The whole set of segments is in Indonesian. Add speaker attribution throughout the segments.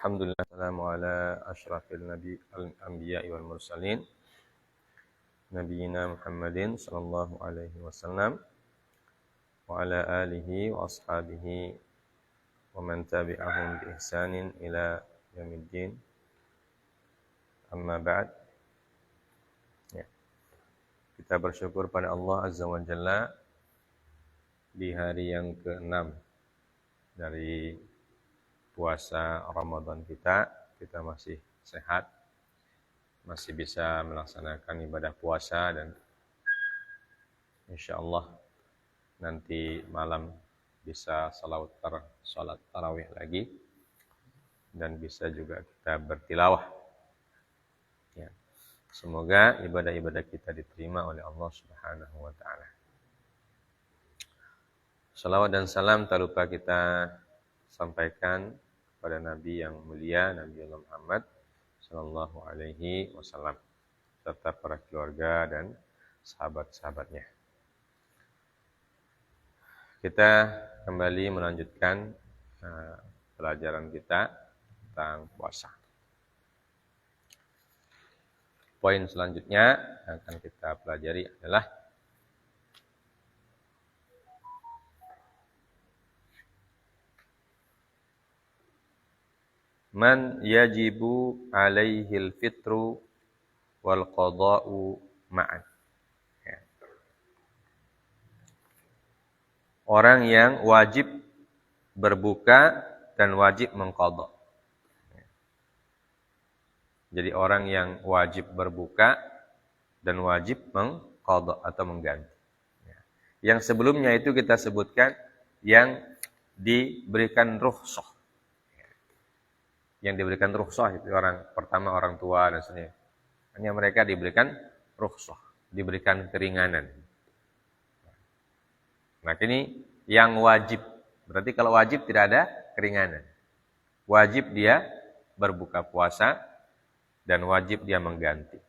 Speaker 1: Alhamdulillah, assalamu ala asyrafil anbiya wal mursalin nabiyina Muhammadin sallallahu alaihi wasallam wa ala alihi wa ashabihi wa man tabi'ahum bi ihsanin ila yaumiddin. Amma ba'd. Ya. Kita bersyukur pada Allah Azza wa Jalla di hari yang ke-6 dari puasa Ramadan kita masih sehat, masih bisa melaksanakan ibadah puasa, dan insyaallah nanti malam bisa salat tarawih lagi, dan bisa juga kita bertilawah. Ya. Semoga ibadah-ibadah kita diterima oleh Allah Subhanahu wa taala. Salawat dan salam tak lupa kita sampaikan kepada Nabi yang mulia, Nabi Allah Muhammad sallallahu alaihi wasallam, serta para keluarga dan sahabat-sahabatnya. Kita kembali melanjutkan pelajaran kita tentang puasa. Poin selanjutnya yang akan kita pelajari adalah man yajibu alaihil fitru wal qada'u ma'an. Ya. Orang yang wajib berbuka dan wajib mengqadha. Ya. Jadi orang yang wajib berbuka dan wajib mengqadha atau mengganti. Ya. Yang sebelumnya itu kita sebutkan yang diberikan rukhsah. Yang diberikan rukhsah itu pertama orang tua dan sebagainya. Hanya mereka diberikan rukhsah, diberikan keringanan. Nah, ini yang wajib. Berarti kalau wajib tidak ada keringanan. Wajib dia berbuka puasa dan wajib dia mengganti.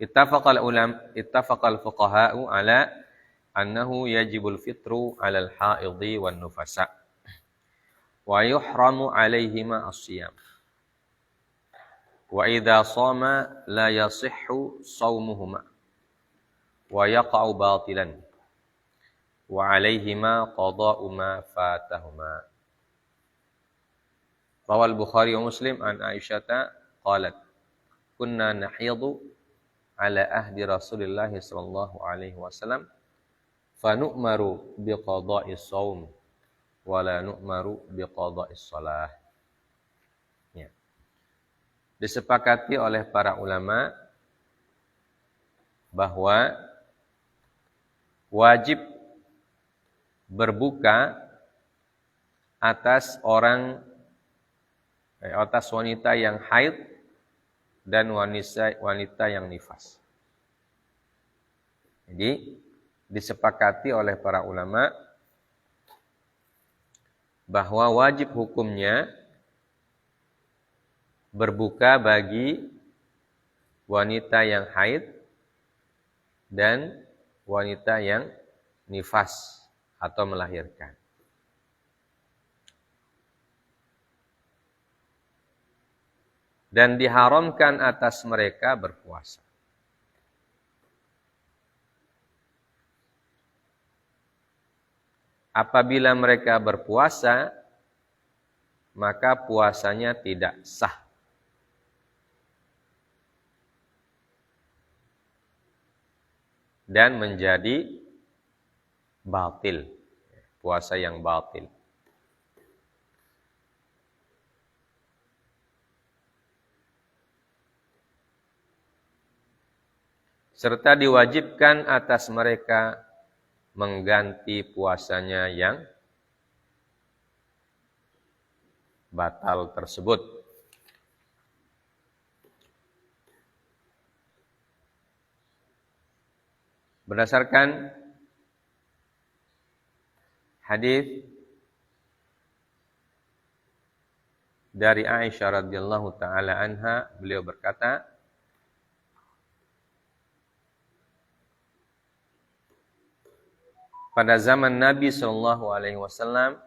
Speaker 1: Ittafaqal fuqaha'u ala annahu yajibul fitru 'alal haidhi wan nufasa. Wa yuhramu alaihima as-siyam. Wa idza shama la yasihhu shaumuhuma wa yaqa'u batilan. Wa alaihima qada'u ma fatahuma. Rawal Bukhari wa Muslim an Aisyata qalat kunna nahidu ala ahdi Rasulillah sallallahu alaihi wasallam fa nu'maru bi qada'is shaum wala nu'maru biqada'is shalah. Ya. Disepakati oleh para ulama bahwa wajib berbuka atas wanita yang haid dan wanita yang nifas. Jadi disepakati oleh para ulama bahwa wajib hukumnya berbuka bagi wanita yang haid dan wanita yang nifas atau melahirkan. Dan diharamkan atas mereka berpuasa. Apabila mereka berpuasa, maka puasanya tidak sah. Dan menjadi batil. Puasa yang batil. Serta diwajibkan atas mereka mengganti puasanya yang batal tersebut. Berdasarkan hadis dari Aisyah radhiyallahu taala anha, beliau berkata, pada zaman Nabi sallallahu alaihi wasallam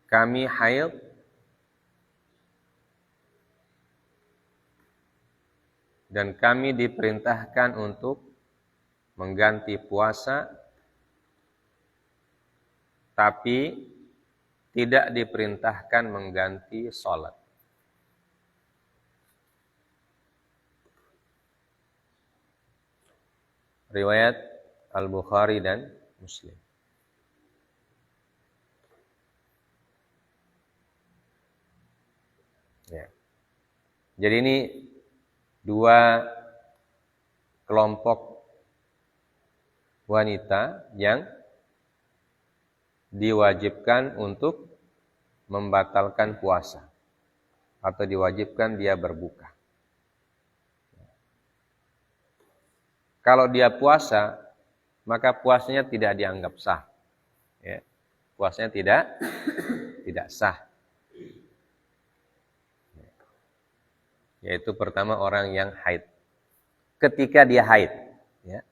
Speaker 1: kami haid dan kami diperintahkan untuk mengganti puasa, tapi tidak diperintahkan mengganti sholat. Riwayat Al-Bukhari dan Muslim. Ya. Jadi ini dua kelompok wanita yang diwajibkan untuk membatalkan puasa atau diwajibkan dia berbuka. Kalau dia puasa, maka puasanya tidak dianggap sah. Ya. Puasanya tidak sah. Yaitu pertama orang yang haid. Ketika dia haid, ya.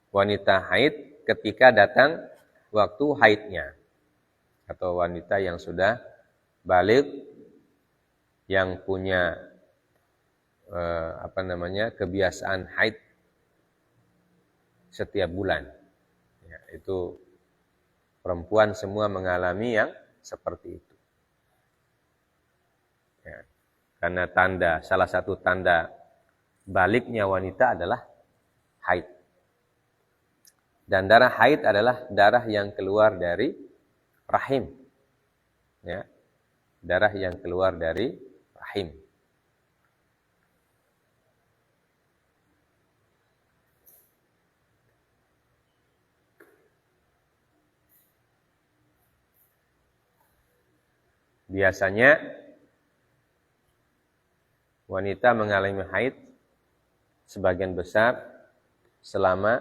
Speaker 1: Wanita haid ketika datang waktu haidnya. Atau wanita yang sudah baligh, yang punya kebiasaan haid setiap bulan. Ya, itu perempuan semua mengalami yang seperti itu. Ya, karena salah satu tanda baliknya wanita adalah haid. Dan darah haid adalah darah yang keluar dari rahim. Ya, darah yang keluar dari rahim. Biasanya wanita mengalami haid sebagian besar selama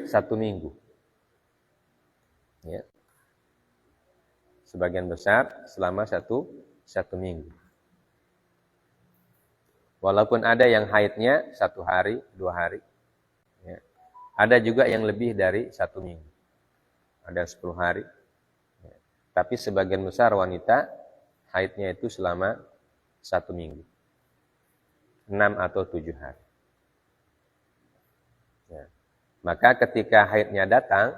Speaker 1: 1 minggu. Ya. Sebagian besar selama satu minggu. Walaupun ada yang haidnya 1 hari, 2 hari. Ya. Ada juga yang lebih dari 1 minggu. Ada 10 hari. Tapi sebagian besar wanita haidnya itu selama 1 minggu. 6 atau 7 hari. Ya. Maka ketika haidnya datang,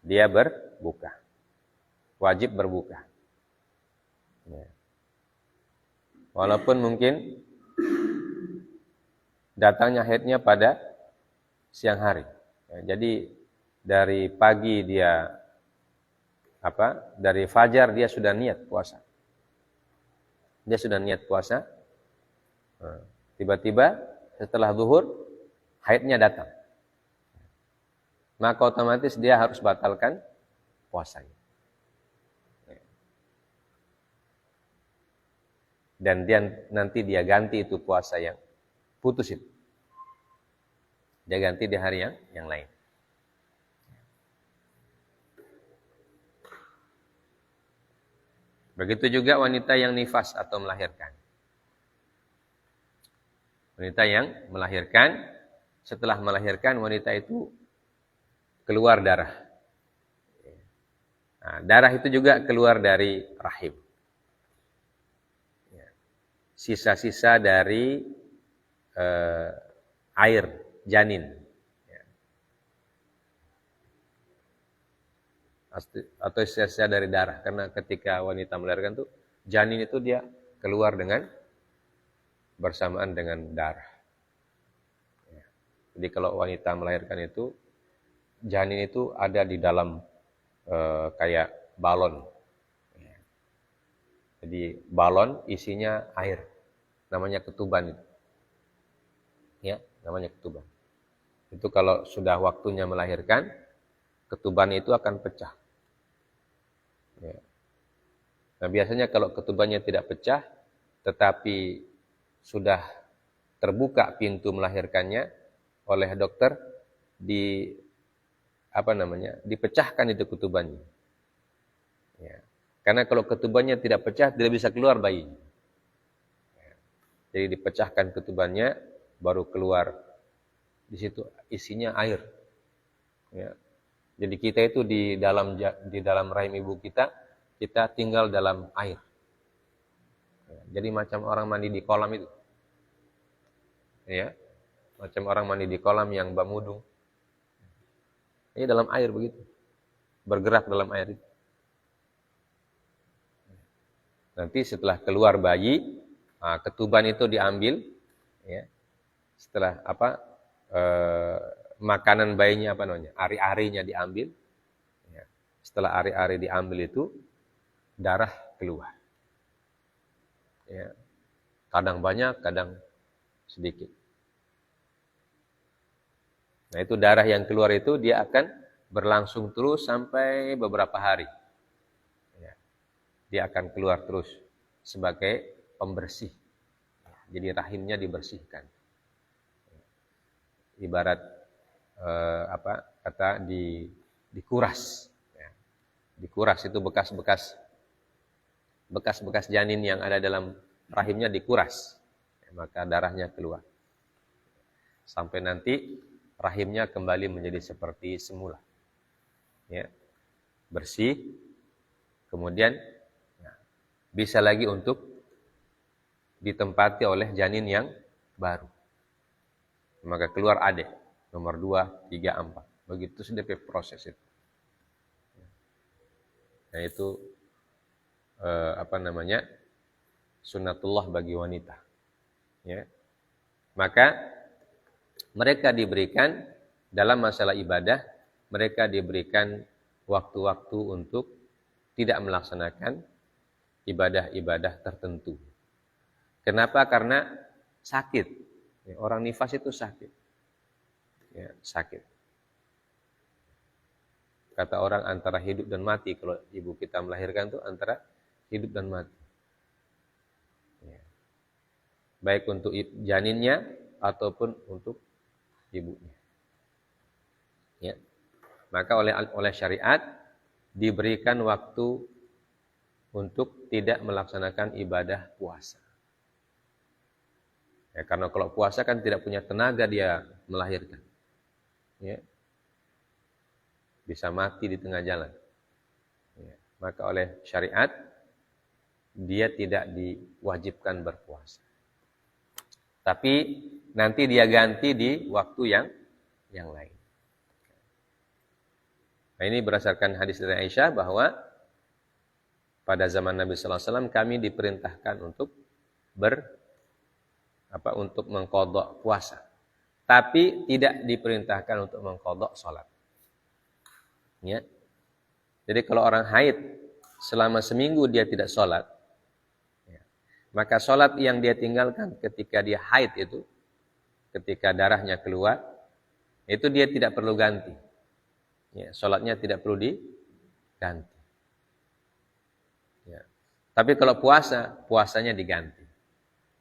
Speaker 1: dia berbuka. Wajib berbuka. Ya. Walaupun mungkin datangnya haidnya pada siang hari. Ya, jadi dari pagi dia dari fajar dia sudah niat puasa. Dia sudah niat puasa. Tiba-tiba setelah zuhur haidnya datang. Maka otomatis dia harus batalkan puasanya. Dan nanti dia ganti itu puasa yang putus itu. Dia ganti di hari yang lain. Begitu juga wanita yang nifas atau melahirkan. Wanita yang melahirkan, setelah melahirkan wanita itu keluar darah. Nah, darah itu juga keluar dari rahim. Sisa-sisa dari air janin. Atau sisa-sisa dari darah. Karena ketika wanita melahirkan itu, janin itu dia keluar bersamaan dengan darah. Jadi kalau wanita melahirkan itu, janin itu ada di dalam kayak balon. Jadi balon isinya air. Namanya ketuban itu. Ya, namanya ketuban. Itu kalau sudah waktunya melahirkan, ketuban itu akan pecah. Ya. Nah biasanya kalau ketubannya tidak pecah, tetapi sudah terbuka pintu melahirkannya oleh dokter, dipecahkan itu ketubannya. Ya. Karena kalau ketubannya tidak pecah, tidak bisa keluar bayi. Ya. Jadi dipecahkan ketubannya, baru keluar. Di situ isinya air. Ya. Jadi kita itu di dalam rahim ibu kita tinggal dalam air. Jadi macam orang mandi di kolam itu. Ya. Macam orang mandi di kolam yang bermudung. Ini dalam air begitu. Bergerak dalam air itu. Nanti setelah keluar bayi, ketuban itu diambil, ya. Setelah makanan bayinya ari-arinya diambil. Ya. Setelah ari-ari diambil itu, darah keluar. Ya. Kadang banyak, kadang sedikit. Nah, itu darah yang keluar itu dia akan berlangsung terus sampai beberapa hari. Ya. Dia akan keluar terus sebagai pembersih. Jadi rahimnya dibersihkan. Ibarat dikuras. Ya. Dikuras itu bekas-bekas janin yang ada dalam rahimnya dikuras. Ya, maka darahnya keluar. Sampai nanti rahimnya kembali menjadi seperti semula. Ya. Bersih. Kemudian bisa lagi untuk ditempati oleh janin yang baru. Maka keluar adik nomor 2, 3, 4. Begitu sudah proses itu. Nah, itu sunnatullah bagi wanita. Ya. Maka mereka diberikan dalam masalah ibadah, mereka diberikan waktu-waktu untuk tidak melaksanakan ibadah-ibadah tertentu. Kenapa? Karena sakit. Ya, orang nifas itu sakit. Ya, sakit. Kata orang antara hidup dan mati. Kalau ibu kita melahirkan itu antara hidup dan mati. Ya. Baik untuk janinnya ataupun untuk ibunya. Ya. Maka oleh syariat diberikan waktu untuk tidak melaksanakan ibadah puasa. Ya, karena kalau puasa kan tidak punya tenaga dia melahirkan. Ya. Bisa mati di tengah jalan. Ya. Maka oleh syariat dia tidak diwajibkan berpuasa. Tapi nanti dia ganti di waktu yang lain. Nah, ini berdasarkan hadis dari Aisyah bahwa pada zaman Nabi sallallahu alaihi wasallam kami diperintahkan untuk mengqadha puasa. Tapi tidak diperintahkan untuk mengqadha salat. Ya. Jadi kalau orang haid selama seminggu dia tidak salat, ya, maka salat yang dia tinggalkan ketika dia haid itu, ketika darahnya keluar, itu dia tidak perlu ganti. Ya, salatnya tidak perlu diganti. Ya. Tapi kalau puasanya diganti.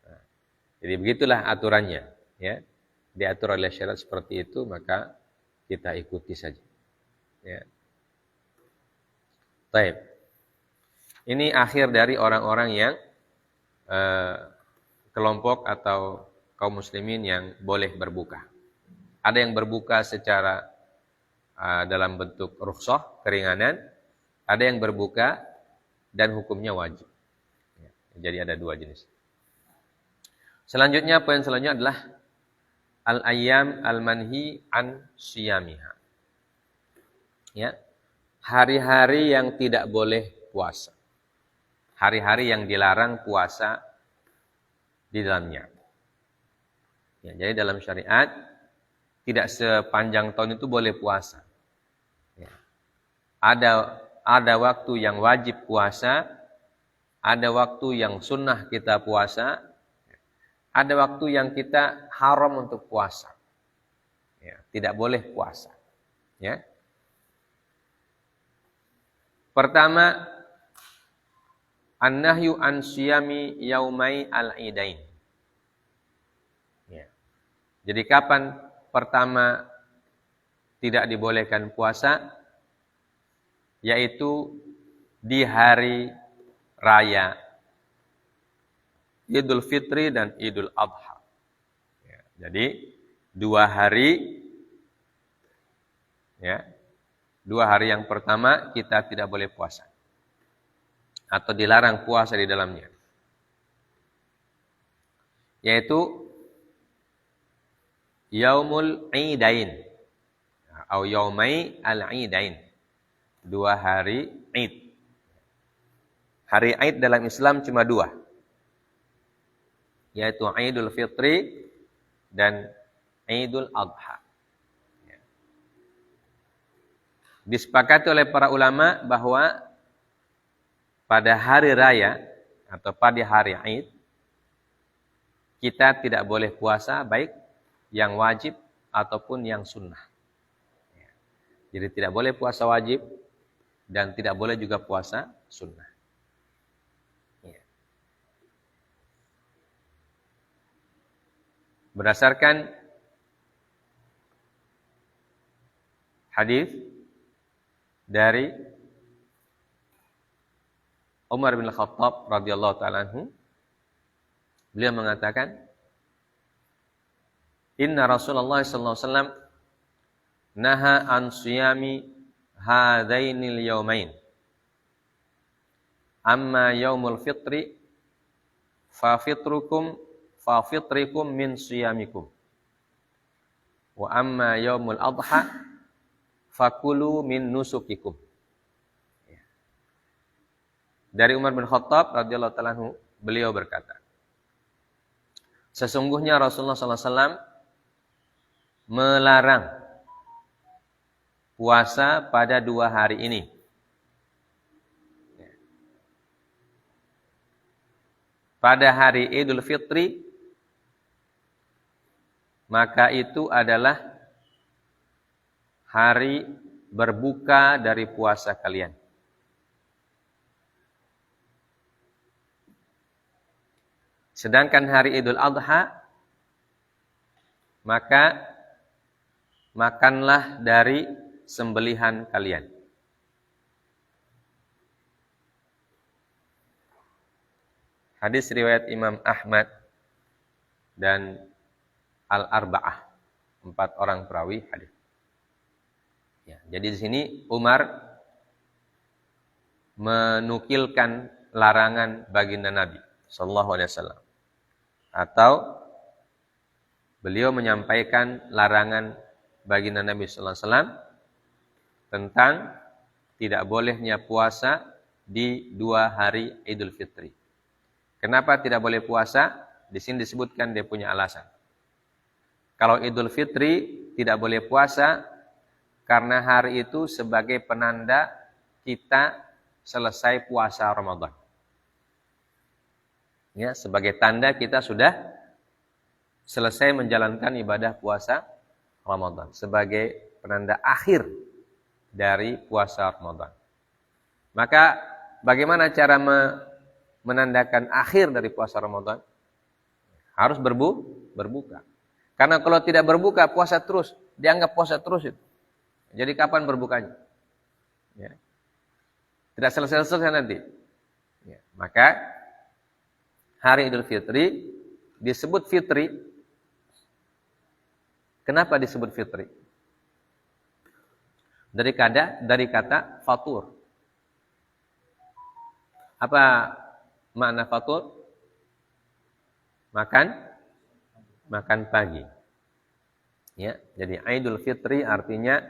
Speaker 1: Nah, jadi begitulah aturannya. Ya. Diatur oleh syariat seperti itu, maka kita ikuti saja. Ya. Baik. Ini akhir dari orang-orang yang kelompok atau kaum muslimin yang boleh berbuka. Ada yang berbuka secara dalam bentuk rukhsah, keringanan. Ada yang berbuka dan hukumnya wajib. Ya. Jadi ada 2 jenis. Selanjutnya, poin selanjutnya adalah al-ayyam al-manhi an siyamiha. Ya. Hari-hari yang tidak boleh puasa. Hari-hari yang dilarang puasa di dalamnya. Ya, jadi dalam syariat tidak sepanjang tahun itu boleh puasa. Ya. Ada waktu yang wajib puasa, ada waktu yang sunnah kita puasa, ada waktu yang kita haram untuk puasa. Ya, tidak boleh puasa. Ya. Pertama, an-nahyu an siyami yaumai al-idain. Ya. Jadi kapan pertama tidak dibolehkan puasa? Yaitu di hari raya Idul Fitri dan Idul Adha. Ya. Jadi 2 hari ya, 2 hari yang pertama kita tidak boleh puasa. Atau dilarang puasa di dalamnya. Yaitu Yaumul Idain. Atau Yaumai Al-Idain. 2 hari Id. Hari Id dalam Islam cuma 2. Yaitu Idul Fitri dan Idul Adha. Disepakati oleh para ulama bahwa pada hari raya atau pada hari Id kita tidak boleh puasa baik yang wajib ataupun yang sunnah. Jadi tidak boleh puasa wajib dan tidak boleh juga puasa sunnah. Berdasarkan hadis dari Umar bin Khattab radhiyallahu ta'ala anhu, beliau mengatakan, Inna Rasulullah sallallahu alaihi wasallam naha an siyami hadainil yaumain. Amma yaumul fitri fa fitrikum min siyamikum. Wa amma yaumul adha fakulu min nusukikum. Dari Umar bin Khattab radhiyallahu ta'ala anhu, beliau berkata, sesungguhnya Rasulullah sallallahu alaihi wasallam melarang puasa pada 2 hari ini. Pada hari Idul Fitri, maka itu adalah hari berbuka dari puasa kalian. Sedangkan hari Idul Adha, maka makanlah dari sembelihan kalian. Hadis riwayat Imam Ahmad dan Al-Arba'ah, 4 orang perawi hadis. Ya, jadi di sini Umar menukilkan larangan baginda Nabi sallallahu alaihi wasallam. Atau beliau menyampaikan larangan baginda Nabi sallallahu alaihi wasallam tentang tidak bolehnya puasa di 2 hari Idul Fitri. Kenapa tidak boleh puasa? Di sini disebutkan dia punya alasan. Kalau Idul Fitri tidak boleh puasa karena hari itu sebagai penanda kita selesai puasa Ramadan. Ya, sebagai tanda kita sudah selesai menjalankan ibadah puasa Ramadan. Sebagai penanda akhir dari puasa Ramadan. Maka bagaimana cara menandakan akhir dari puasa Ramadan? Harus berbuka. Karena kalau tidak berbuka, puasa terus. Dianggap puasa terus itu. Jadi kapan berbukanya? Ya. Tidak selesai-selesai nanti. Ya. Maka hari Idul Fitri disebut fitri. Kenapa disebut fitri? Dari kata fatur. Apa makna fatur? Makan pagi. Ya, jadi Idul Fitri artinya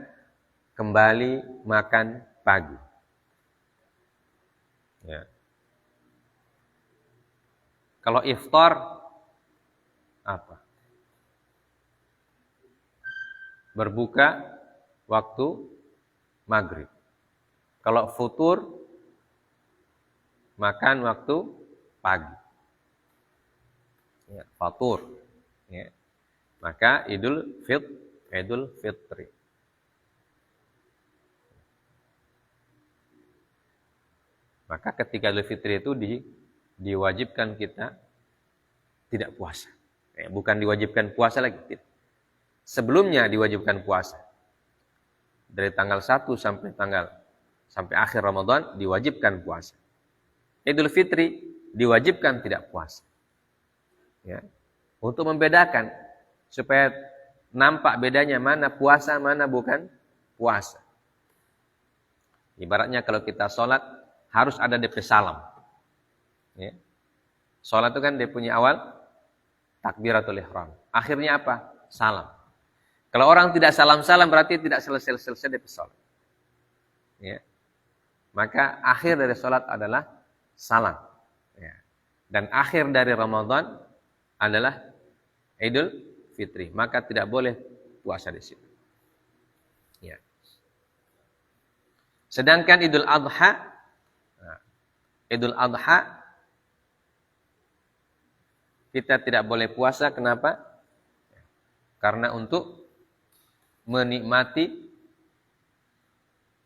Speaker 1: kembali makan pagi. Ya. Kalau iftar apa? Berbuka waktu maghrib. Kalau futur makan waktu pagi. Ya, fatur. Ya. Maka Idul Fitri. Maka ketika Idul Fitri itu diwajibkan kita tidak puasa. Bukan diwajibkan puasa lagi. Sebelumnya diwajibkan puasa. Dari tanggal 1 sampai akhir Ramadan diwajibkan puasa. Idul Fitri diwajibkan tidak puasa. Ya. Untuk membedakan supaya nampak bedanya mana puasa, mana bukan puasa. Ibaratnya kalau kita sholat, harus ada DP salam. Ya. Sholat itu kan dia punya awal, takbiratul ihram. Akhirnya apa? Salam. Kalau orang tidak salam-salam berarti tidak selesai-selesai DP sholat. Ya. Maka akhir dari sholat adalah salam. Ya. Dan akhir dari Ramadan adalah Idul Fitri. Maka tidak boleh puasa di situ. Ya. Sedangkan Idul Adha, Idul Adha kita tidak boleh puasa. Kenapa? Karena untuk menikmati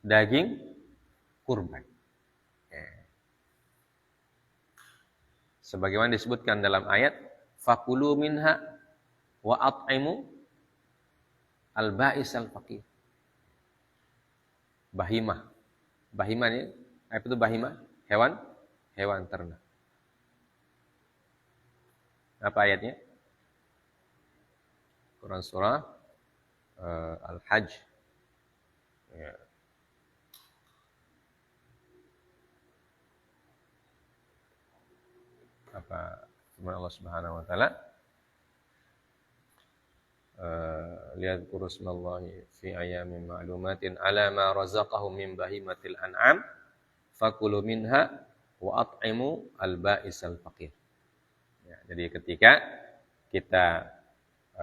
Speaker 1: daging kurban. Sebagaimana disebutkan dalam ayat, fakulu minha wa at'imu al-ba'is al-faqir. Bahimah. Bahimah ini, apa itu bahimah? Hewan ternak. Apa ayatnya? Quran surah Al-Hajj. Ya. Apa firman Allah Subhanahu wa taala? Lihat kurusmallahi fi ayamin ma'lumatin ala ma razaqahum min bahimatil an'am fakulu minha wa at'imu al-ba'isal faqir. Ya, jadi ketika kita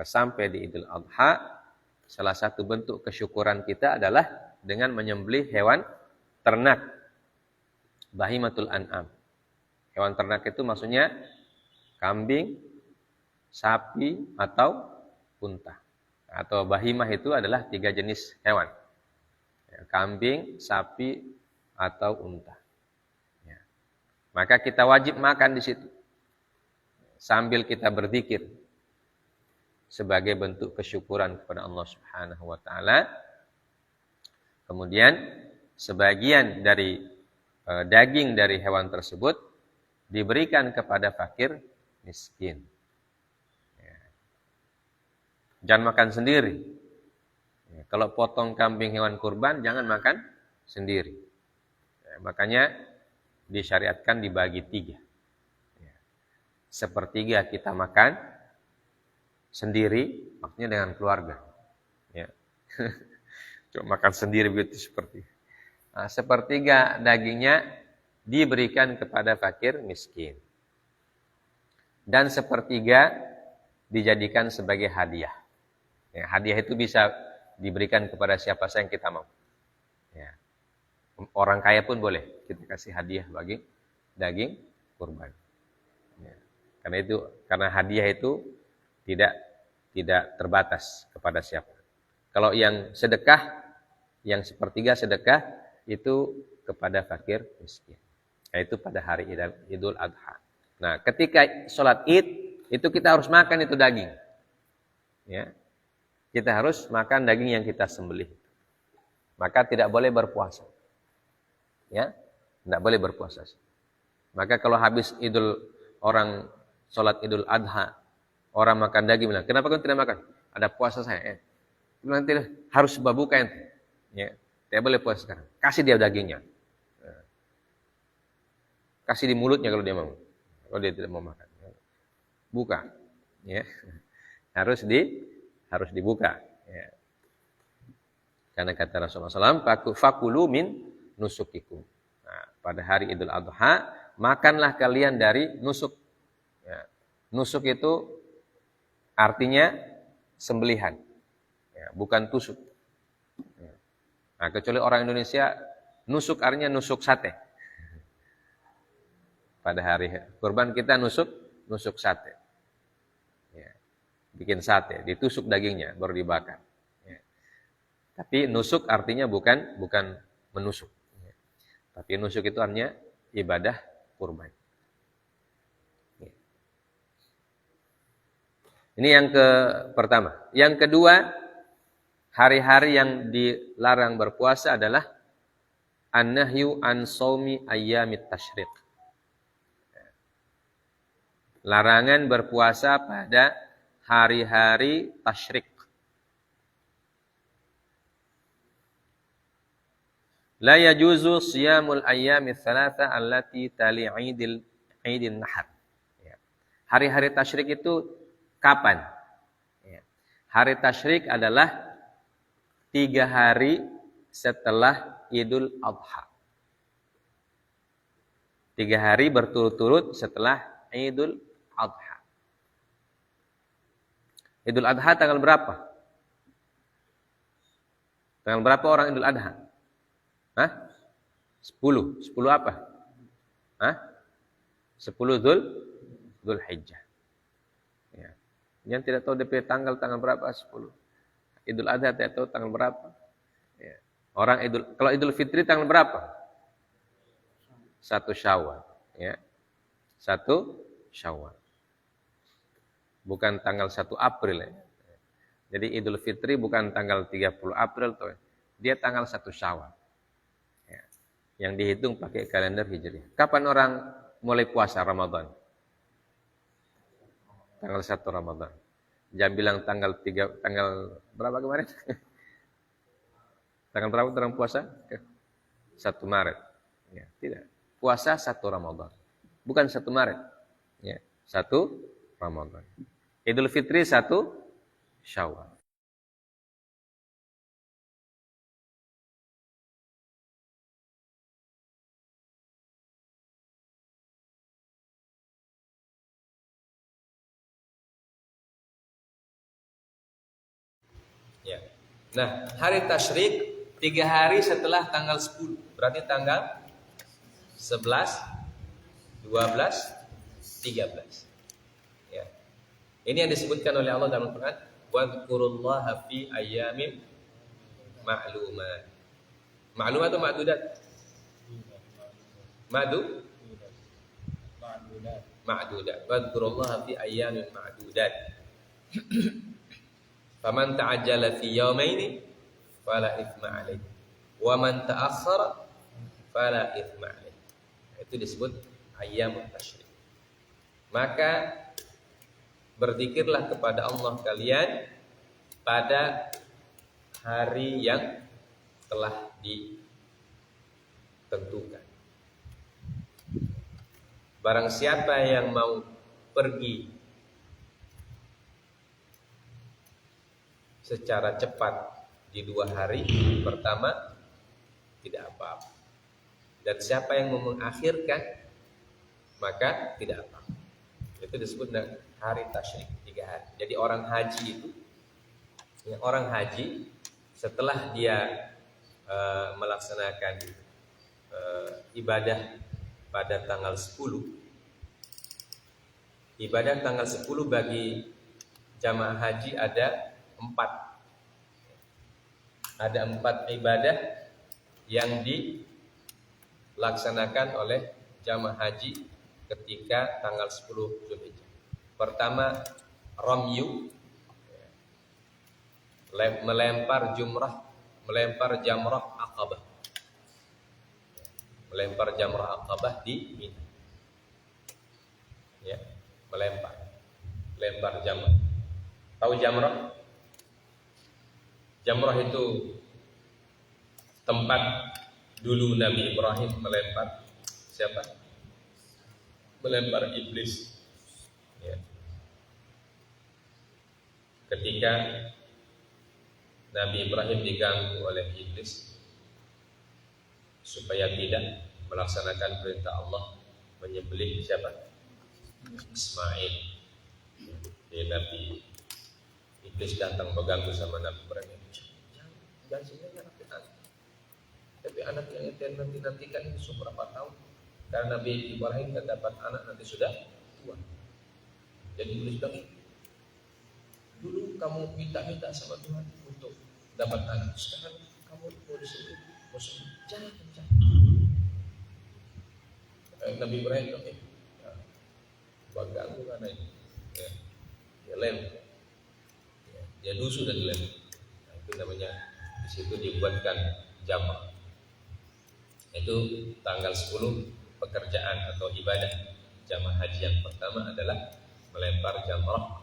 Speaker 1: sampai di Idul Adha, salah satu bentuk kesyukuran kita adalah dengan menyembelih hewan ternak, bahimatul an'am. Hewan ternak itu maksudnya kambing, sapi, atau unta. Atau bahimah itu adalah 3 jenis hewan. Ya, kambing, sapi, atau unta. Ya. Maka kita wajib makan di situ. Sambil kita berzikir. Sebagai bentuk kesyukuran kepada Allah Subhanahu wa taala. Kemudian sebagian dari daging dari hewan tersebut diberikan kepada fakir miskin. Ya. Jangan makan sendiri. Ya, kalau potong kambing hewan kurban jangan makan sendiri. Ya, makanya disyariatkan dibagi 3. Ya. Sepertiga kita makan sendiri, maksudnya dengan keluarga. Ya. Cuma makan sendiri begitu seperti. Nah, sepertiga dagingnya diberikan kepada fakir miskin. Dan sepertiga dijadikan sebagai hadiah. Ya, hadiah itu bisa diberikan kepada siapa saja yang kita mau. Ya. Orang kaya pun boleh kita kasih hadiah bagi daging kurban. Ya. Karena hadiah itu tidak terbatas kepada siapa. Kalau yang sedekah, yang sepertiga sedekah itu kepada fakir miskin. Yaitu pada hari Idul Adha. Nah, ketika sholat Id itu kita harus makan itu daging. Ya. Kita harus makan daging yang kita sembelih. Maka tidak boleh berpuasa. Ya, tidak boleh berpuasa. Maka kalau habis orang sholat Idul Adha, orang makan daging bilang, kenapa kau tidak makan? Ada puasa saya. Nanti harus berbuka ente. Ya, tidak boleh puasa sekarang. Kasih dia dagingnya. Kasih di mulutnya kalau dia mau. Kalau dia tidak mau makan. Buka. Ya. Harus dibuka. Ya. Karena kata Rasulullah SAW, fakulu min nusukikum. Nah, pada hari Idul Adha, makanlah kalian dari nusuk. Ya. Nusuk itu artinya sembelihan. Ya, bukan tusuk. Ya. Nah, kecuali orang Indonesia, nusuk artinya nusuk sate. Pada hari kurban kita nusuk sate. Ya. Bikin sate, ditusuk dagingnya, baru dibakar. Ya. Tapi nusuk artinya bukan menusuk. Ya. Tapi nusuk itu artinya ibadah kurban. Ya. Ini yang pertama. Yang kedua, hari-hari yang dilarang berpuasa adalah an-nahyu an shaumi ayyamit tasyriq. Larangan berpuasa pada hari-hari tasyrik. La yajuzu siyamul ayyami tsalatsa allati tali Idin Nahar. Ya. Hari-hari tasyrik itu kapan? Ya. Hari tasyrik adalah 3 hari setelah Idul Adha. 3 hari berturut-turut setelah Idul Adha. Idul Adha tanggal berapa? Tanggal berapa orang Idul Adha? Hah? 10. 10 apa? Hah? 10 Dzulhijjah. Ya. Yang tidak tahu DP tanggal berapa? 10. Idul Adha tidak tahu tanggal berapa? Ya. Kalau Idul Fitri tanggal berapa? 1 Syawal, ya. 1 Syawal. Bukan tanggal 1 April, ya. Jadi Idul Fitri bukan tanggal 30 April tuh. Dia tanggal 1 Syawal. Ya. Yang dihitung pakai kalender Hijriah. Kapan orang mulai puasa Ramadan? Tanggal 1 Ramadan. Jangan bilang tanggal berapa kemarin? Tanggal berapa orang puasa? 1 Maret. Ya, tidak. Puasa 1 Ramadan. Bukan 1 Maret. Ya, 1 Ramadan. Idul Fitri 1 Syawal. Ya. Nah, hari tasyrik 3 hari setelah tanggal 10. Berarti tanggal 11, 12, 13. Ya. Ini yang disebutkan oleh Allah dalam Al-Quran. Wadhkurullaha fi ayyamin ma'lumat. Ma'lumat atau ma'dudat? Ma'dudat. Wadhkurullaha fi ayyamin ma'dudat. Faman ta'ajjala fi yawmaini fala ithma alaihi. Wa man ta'akhkhara fala ithma alaihi. Itu disebut ayyamut tasyrik. Maka berzikirlah kepada Allah kalian pada hari yang telah ditentukan. Barang siapa yang mau pergi secara cepat di 2 hari pertama, tidak apa-apa. Dan siapa yang mau mengakhirkan, maka tidak apa-apa. Itu disebut hari tasyrik, 3 hari. Jadi orang haji itu, orang haji setelah dia melaksanakan ibadah pada tanggal 10. Ibadah tanggal 10 bagi jamaah haji ada 4. Ada 4 ibadah yang dilaksanakan oleh jamaah haji ketika tanggal 10 Dzulhijjah. Pertama, ramyu, melempar jamrah Aqabah. Melempar jamrah Aqabah di Mina. Ya, lempar jamrah. Tahu jamrah? Jamrah itu tempat dulu Nabi Ibrahim melempar siapa? Melempar iblis. Ya. Ketika Nabi Ibrahim diganggu oleh iblis supaya tidak melaksanakan perintah Allah menyembelih siapa? Ismail. Dia Nabi iblis datang mengganggu sama Nabi Ibrahim. Jangan sini anak. Tapi anak yang nanti-nantikan ini berapa tahun? Karena Nabi Ibrahim tidak dapat anak nanti sudah tua. Jadi iblis bilang, dulu kamu minta sama Tuhan untuk dapat anak. Sekarang kamu mau disebut, jangan. Nabi Ibrahim bilang, ganggu anak ini. Ya lem. Dia dusu dan lem. Nah, itu namanya di situ dibuatkan jamrah. Itu tanggal 10 pekerjaan atau ibadah jamaah haji yang pertama adalah melempar jamrah.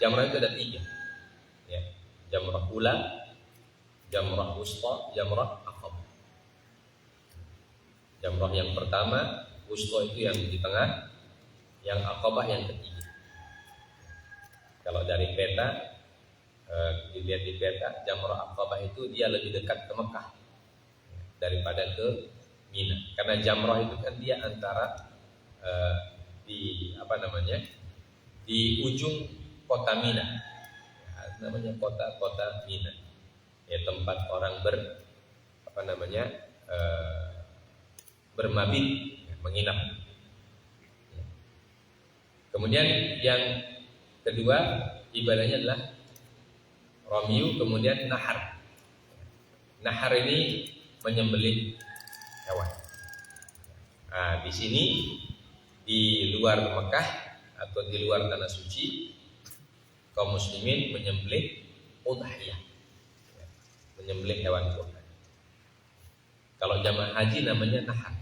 Speaker 1: Jamrah itu ada 3. Ya. Jamrah ula, jamrah wusta, jamrah aqabah. Jamrah yang pertama, wusta itu yang di tengah, yang Aqabah yang ketiga. Kalau dari peta, dilihat di peta, Jamrah Aqabah itu dia lebih dekat ke Mekah daripada ke Mina. Karena Jamrah itu kan dia antara di di ujung kota Mina, namanya kota Mina, ya tempat orang bermabit, menginap. Kemudian yang kedua ibadahnya adalah ramyu, kemudian nahar. Nahar ini menyembelih hewan. Nah, di sini di luar Mekah atau di luar tanah suci, kaum muslimin menyembelih udhiyah, menyembelih hewan kurban. Kalau jamaah haji namanya nahar.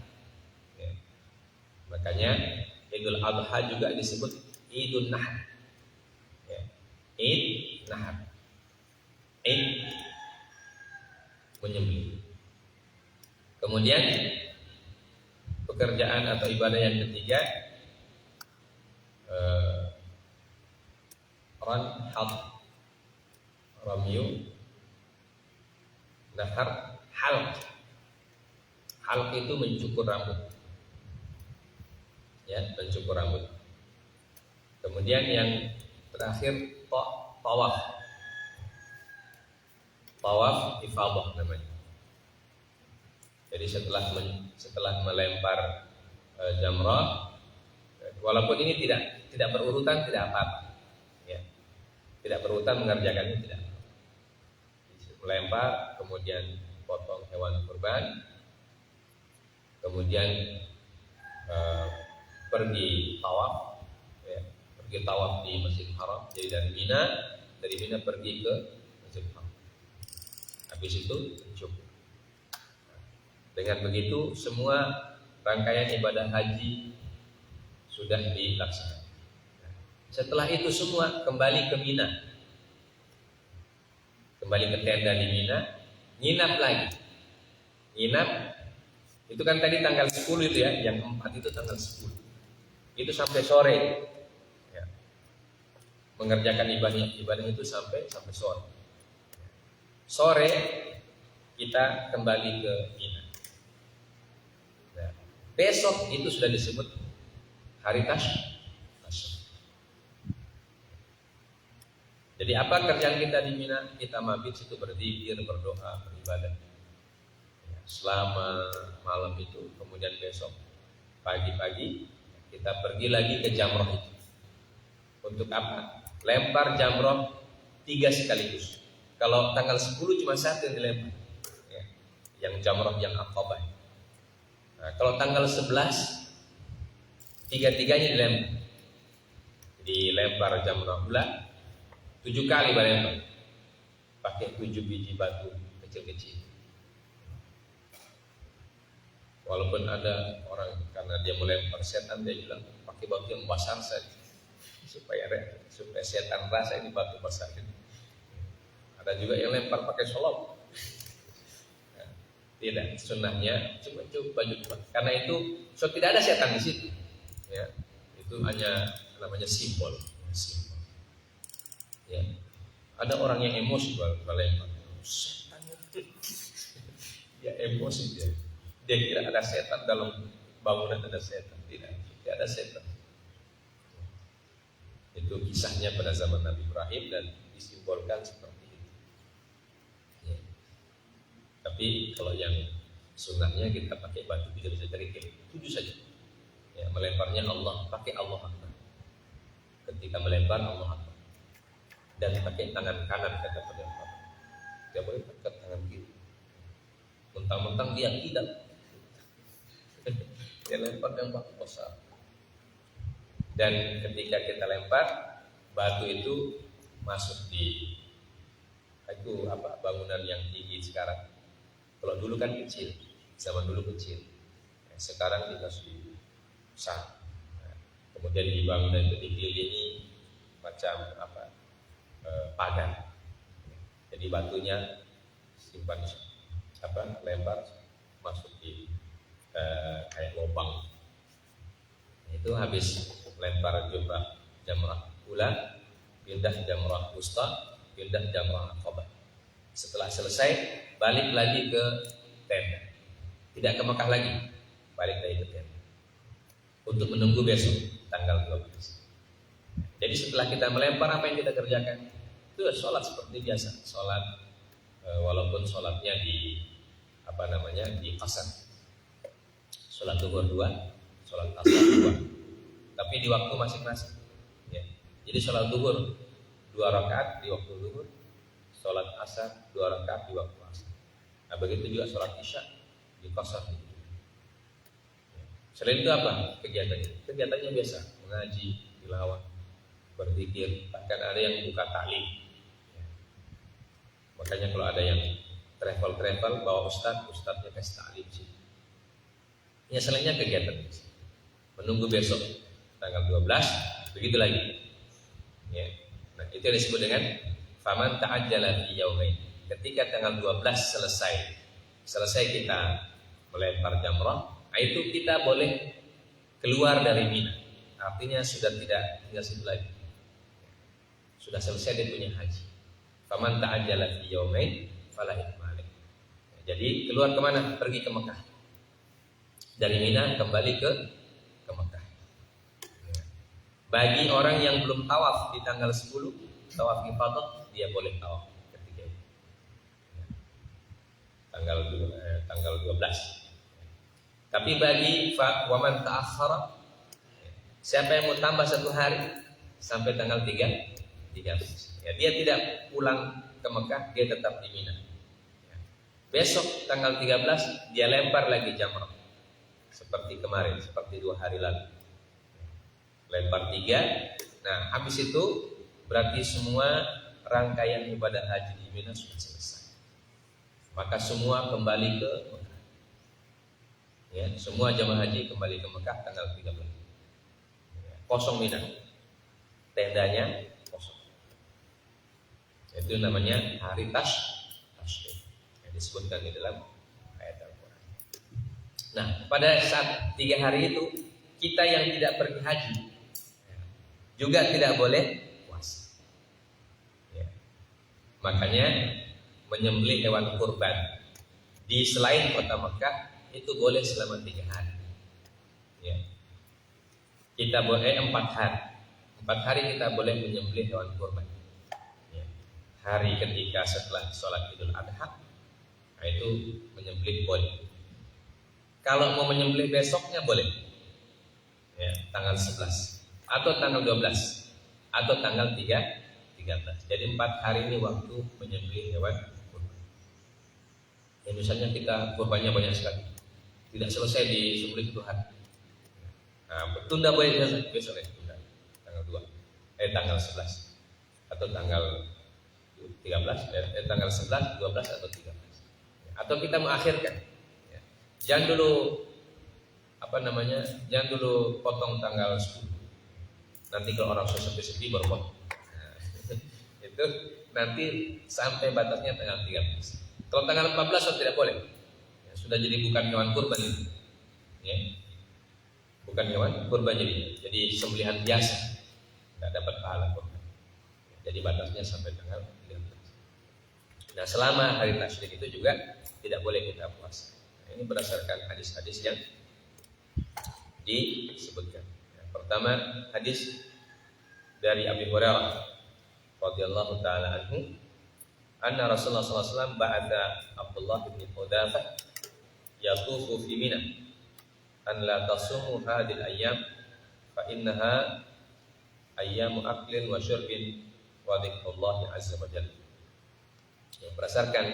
Speaker 1: Makanya Idul Adha juga disebut Idul Nahar. Id Nahar. Id menyembelih. Kemudian pekerjaan atau ibadah yang ketiga, ramyu, nahar, halq. Halq itu mencukur rambut. Ya, mencukur rambut. Kemudian yang terakhir tawaf. Tawaf ifadah namanya. Jadi setelah melempar jamrah, walaupun ini tidak berurutan, tidak apa-apa. Ya. Tidak berurutan mengerjakannya, tidak. Melempar, kemudian potong hewan kurban, kemudian pergi tawaf, ya, pergi tawaf di Masjidil Haram. Jadi dari Mina pergi ke Masjidil Haram. Habis itu cukup. Dengan begitu semua rangkaian ibadah haji sudah dilaksanakan. Setelah itu semua kembali ke Mina, kembali ke tenda di Mina, nginap lagi. Nginap itu kan tadi tanggal 10 itu ya, yang 4 itu tanggal 10. Itu sampai sore, ya. Mengerjakan ibadah itu sampai sore. Sore kita kembali ke Mina. Nah, besok itu sudah disebut hari tasyrik. Jadi apa kerjaan kita di Mina? Kita mabit situ berzikir, berdoa, beribadah. Selama malam itu, kemudian besok pagi-pagi kita pergi lagi ke jamroh itu. Untuk apa? Lempar jamroh 3 sekaligus. Kalau tanggal 10 cuma 1 yang dilempar, ya, yang jamroh yang Aqabah. Nah, kalau tanggal 11 tiga-tiganya dilempar. Dilempar jamroh bulan 7 kali dilempar. Pakai 7 biji batu kecil-kecil. Walaupun ada orang karena dia melempar setan, dia bilang pakai batu yang besar saja supaya setan rasa ini batu besar ini. Ada juga yang lempar pakai solok. Nah, tidak, sunnahnya cuma baju kuat. Karena itu tidak ada setan di situ. Ya, itu hanya namanya simbol. Ya, ada orang yang emosi kalau lempar. Setan itu, dia emosi dia. Dia kira ada setan dalam bangunan, ada setan. Tidak ada setan. Itu kisahnya pada zaman Nabi Ibrahim dan disimbolkan seperti itu. Ya. Tapi kalau yang sunnahnya kita pakai batu, tidak bisa kerikil, 7 saja. Ya, melemparnya Allah, pakai Allah Akbar. Ketika melempar Allah Akbar. Dan pakai tangan kanan kata pelempar. Tidak boleh pakai tangan kiri. Mentang-mentang dia tidak. Dia lempar yang batu besar. Dan ketika kita lempar, batu itu masuk di bangunan yang tinggi sekarang. Kalau dulu kan kecil, zaman dulu kecil. Sekarang kita sudah besar. Kemudian di bangunan itu dikelilingi macam pagar. Jadi batunya simpan lempar masuk di
Speaker 2: kayak lubang. Itu habis lempar jamrah ula, pindah jamrah wusta, pindah jamrah aqabah. Setelah selesai, balik lagi ke tenda. Tidak ke Mekah lagi, balik lagi ke tenda. Untuk menunggu besok tanggal 12. Jadi setelah kita melempar, apa yang kita kerjakan? Itu sholat seperti biasa, sholat walaupun sholatnya di di qasar. Sholat zuhur 2, sholat asar 2, tapi di waktu masing-masing. Ya. Jadi sholat zuhur 2 rakaat di waktu zuhur, sholat asar 2 rakaat di waktu asar. Nah begitu juga sholat isya di qasar. Selain itu apa kegiatannya? Kegiatannya biasa, mengaji, tilawah, berzikir, bahkan ada yang buka taklim. Ya. Makanya kalau ada yang travel bawa ustadznya kasih taklim sih. Ya selainnya kegiatan menunggu besok tanggal 12, begitu lagi. Ya. Nah, itu yang disebut dengan faman ta'ajjala fi yaumain. Ketika tanggal 12 selesai kita melempar jamrah, itu kita boleh keluar dari Mina. Artinya sudah tidak tinggal situ lagi. Sudah selesai dia punya haji. Faman ta'ajjala fi yaumain fala ithma alaih. Jadi keluar kemana? Pergi ke Mekah. Dari Mina kembali ke Mekah. Bagi orang yang belum tawaf di tanggal 10, tawaf ifadah, dia boleh tawaf ketika itu. Tanggal 12. Tapi bagi waman ta'akhkhara, siapa yang mau tambah 1 hari sampai tanggal 13, ya, dia tidak pulang ke Mekah, dia tetap di Mina. Besok tanggal 13 dia lempar lagi jamrah seperti kemarin, seperti 2 hari lalu. Lempar 3. Nah, habis itu berarti semua rangkaian ibadah haji di Mina sudah selesai. Maka semua kembali ke Mekah. Ya, semua jamaah haji kembali ke Mekah tanggal 13. Kosong Mina. Tendanya kosong. Itu namanya hari tasyrik. Yang disebutkan di dalam ayat Al-Qur'an. Nah, pada saat 3 hari itu kita yang tidak pergi haji juga tidak boleh puasa. Ya. Makanya menyembelih hewan kurban di selain kota Mekah itu boleh selama 3 hari. Ya. Kita boleh 4 hari. 4 hari kita boleh menyembelih hewan kurban. Ya. Hari ketika setelah sholat Idul Adha, nah itu menyembelih boleh. Kalau mau menyembelih besoknya boleh. Ya, tanggal 11 atau tanggal 12 atau tanggal 13. Jadi 4 hari ini waktu menyembelih hewan kurban. Ya, misalnya kita kurbannya banyak sekali, tidak selesai disembelih itu hari. Nah, bertunda boleh besok ya, tanggal 2, tanggal 11 atau tanggal 13, tanggal 11, 12 atau 13. Atau kita mengakhirkan. Ya. Jangan dulu jangan dulu potong tanggal 10. Nanti kalau orang sudah sepi baru potong. Nah, itu nanti sampai batasnya tanggal 13. Kalau tanggal 14 sudah tidak boleh. Ya, sudah jadi bukan hewan kurban itu. Ya. Bukan hewan kurban jadi sembelihan biasa. Tidak dapat pahala kurban. Jadi batasnya sampai tanggal 13. Nah, selama hari tasyrik itu juga tidak boleh kita puasa. Nah, ini berdasarkan hadis-hadis yang disebutkan. Yang pertama, hadis dari Abi Hurairah radhiyallahu taala anhu, anna Rasulullah sallallahu alaihi wasallam ba'atha Abdullah bin Hudafah yatufu fi Mina an la tasumu hadhil ayyam fa innaha ayyamu aklin wa syurbin wa dzikrullahi azza wa jalla. Yang berdasarkan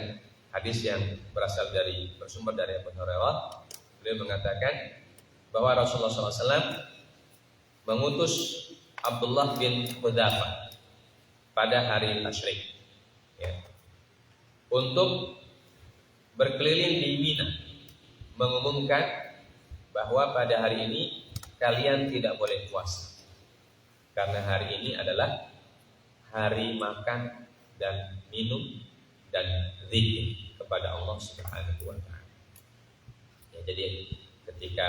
Speaker 2: hadis yang bersumber dari Abu Hurairah, beliau mengatakan bahwa Rasulullah SAW mengutus Abdullah bin Hudafah pada hari tasyrik, ya, untuk berkeliling di Mina mengumumkan bahwa pada hari ini kalian tidak boleh puasa karena hari ini adalah hari makan dan minum dan zikir kepada Allah Subhanahu wa taala. Ya, jadi ketika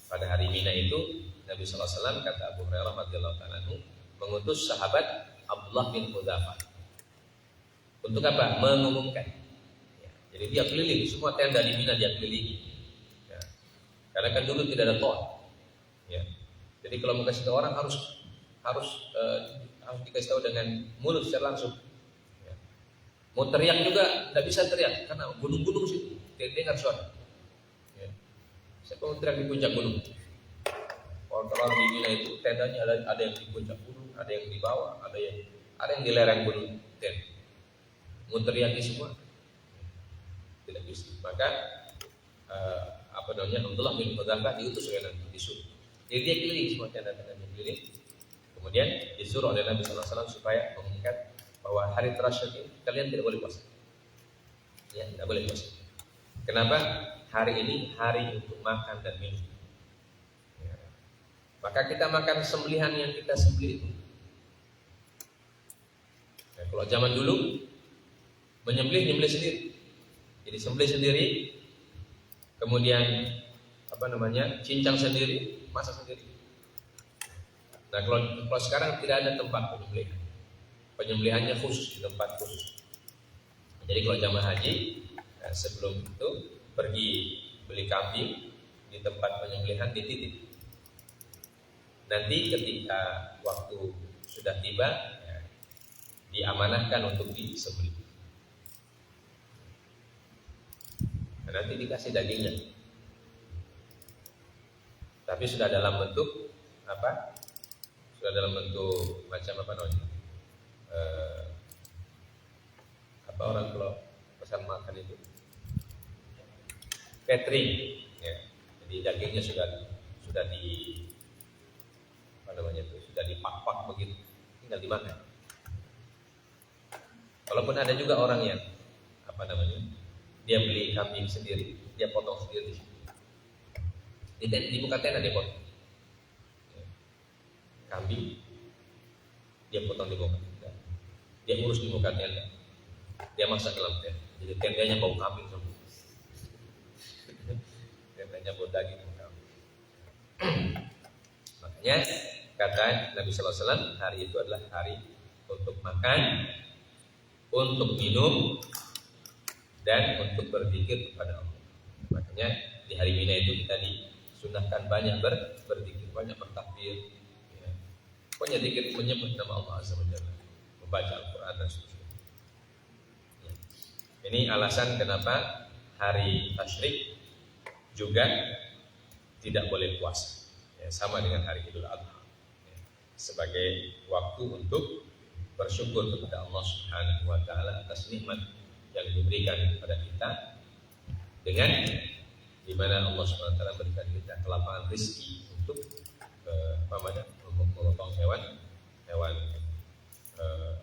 Speaker 2: pada hari Mina itu Nabi SAW, kata Abu Hurairah radhiyallahu ta'ala anhu, mengutus sahabat Abdullah bin Hudzafah untuk apa? Mengumumkan. Ya, jadi dia keliling semua tenda di Mina, dia keliling. Ya, karena kan dulu tidak ada tol. Ya, jadi kalau mau kasih tahu orang harus dikasih tahu dengan mulut secara langsung. Ya. Mau teriak juga tidak bisa teriak karena gunung-gunung situ tidak dengar suara. Ya. Siapa mau teriak di puncak gunung? Orang-orang di Mina itu tendanya ada yang di puncak gunung, ada yang di bawah, ada yang di lereng gunung. Mau teriaki semua tidak bisa. Maka Abdullah bin Hudzafah diutus oleh Nabi, disuruh. Jadi dia keliling semua tenda-tenda keliling. Kemudian disuruh oleh Nabi SAW supaya mengumumkan bahwa hari terasyid ini kalian tidak boleh puasa. Ya, tidak boleh puasa. Kenapa? Hari ini hari untuk makan dan minum. Ya. Maka kita makan sembelihan yang kita sembelih itu. Ya, kalau zaman dulu menyembelih sendiri. Jadi sembelih sendiri, kemudian cincang sendiri, masak sendiri. Nah kalau sekarang tidak ada tempat penyembelihan, penyembelihannya khusus di tempat khusus. Jadi kalau jamaah haji sebelum itu pergi beli kambing di tempat penyembelihan dititip. Nanti ketika waktu sudah tiba, ya, diamanahkan untuk disembelih. Nah, nanti dikasih dagingnya, tapi sudah dalam bentuk apa? Sudah dalam bentuk macam apa namanya? Apa orang kalau pesan makan itu? Catering, ya. Jadi dagingnya sudah di apa namanya itu? Sudah dipak-pak begitu, tinggal dimakan. Walaupun ada juga orang yang apa namanya? Dia beli kambing sendiri, dia potong sendiri di muka tenda dia potong. Kambing dia potong di muka tenda, dia urus di muka tenda, dia masak dalam tenda. Jadi tendanya bau kambing semua, tendanya bau daging kambing. Makanya kata Nabi Sallallahu Alaihi Wasallam, hari itu adalah hari untuk makan, untuk minum, dan untuk berzikir kepada Allah. Makanya di hari Mina itu kita disunahkan banyak berzikir, banyak bertakbir. Ya. Pokoknya zikir menyebut nama Allah Azza wa Jalla, membaca Al-Quran dan sebagainya. Ya. Ini alasan kenapa hari Tasyrik juga tidak boleh puasa. Ya, sama dengan hari Idul Adha. Ya. Sebagai waktu untuk bersyukur kepada Allah Subhanahu wa Ta'ala atas nikmat yang diberikan kepada kita, dengan di mana Allah Subhanahu wa Ta'ala berikan kita kelapangan rezeki untuk memotong hewan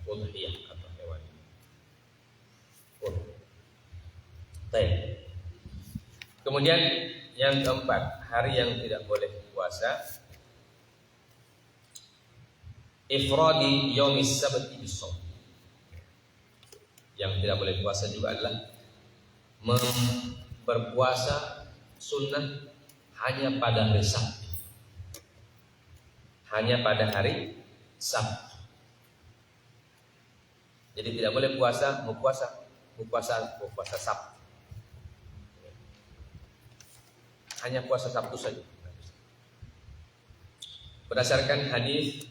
Speaker 2: udhiyah atau hewan Baik. Kemudian yang keempat, hari yang tidak boleh puasa, ifradi yaumis sabti bis-shaum. Yang tidak boleh puasa juga adalah berpuasa sunnah hanya pada hari Sabtu. Hanya pada hari Sabtu. Jadi tidak boleh mau puasa Sabtu. Hanya puasa Sabtu saja. Berdasarkan hadis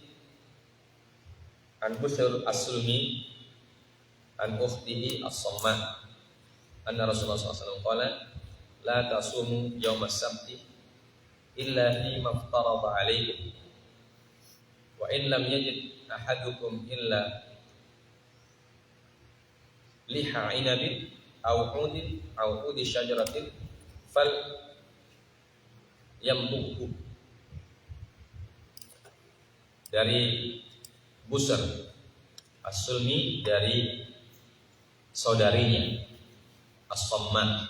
Speaker 2: An Bushr As-Sulmi an ukhtihi as-Samma anna Rasulullah SAW qala la tasumu yawm as-sabti illa fi maftarada alaykum wa in lam yajid ahadukum illa liha inabin aw udi syajaratin fal yamtuhu. Dari Busr As-Sulmi dari saudarinya As-Samma,